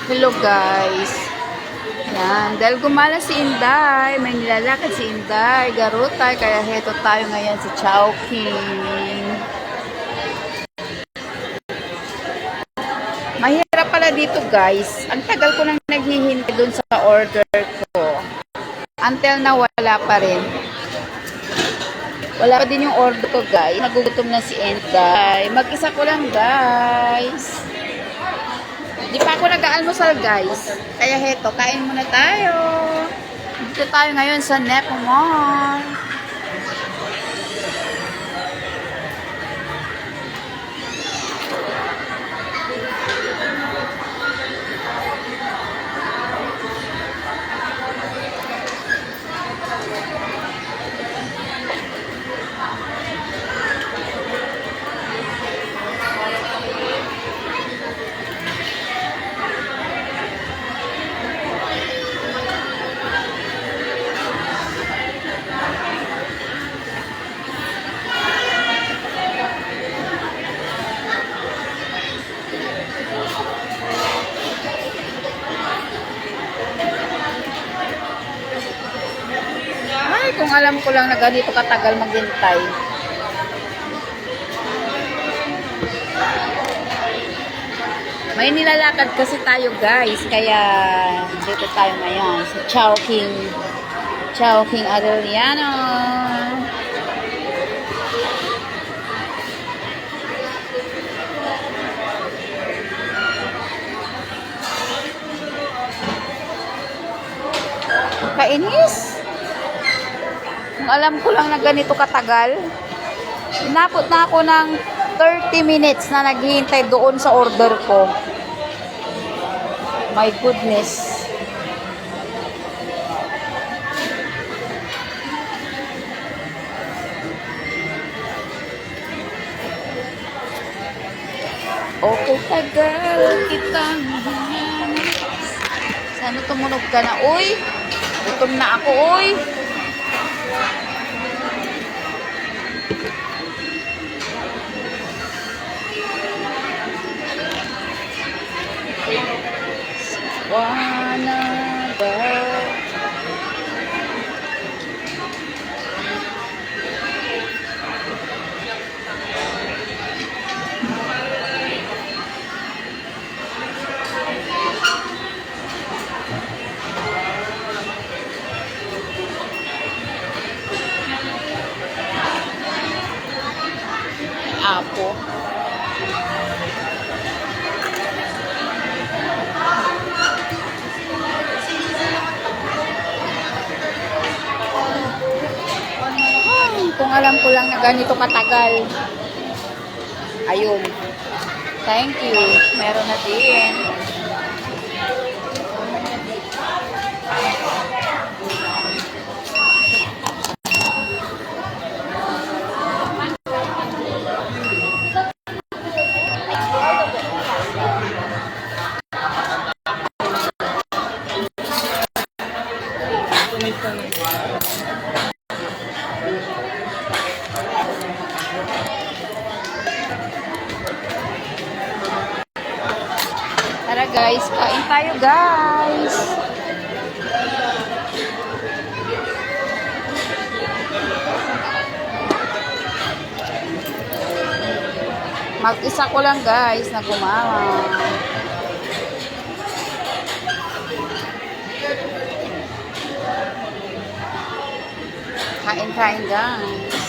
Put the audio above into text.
Hello guys. Yan, dahil gumala si Inday, may nilalakad si Inday, garutay, kaya heto tayo ngayon sa Chowking. Mahirap pala dito guys. Ang tagal ko nang naghihintay dun sa order ko. Until na wala pa rin. Wala pa din yung order ko guys. Nagugutom na si Inday. Mag-isa ko lang guys. Di pa ako nag-aalmusal guys. Kaya heto, kain muna tayo. Dito tayo ngayon sa Nepo Mall. Ay, kung alam ko lang na ganito katagal maghintay. May nilalakad kasi tayo guys, kaya dito tayo ngayon sa Chowking Arellano. Kainis. Kung alam ko lang na ganito katagal, inabot na ako ng 30 minutes na naghihintay doon sa order ko. My goodness. Okay, tagal kitang hinahanap. Sana tumunog ka na, uy. Gutom na ako, uy. Wanna go. Apo. Kung alam ko lang na ganito katagal. Ayun. Thank you. Meron na din. Tara guys, kain tayo guys. Mag-isa ko lang guys na gumawa. Kain-kain guys.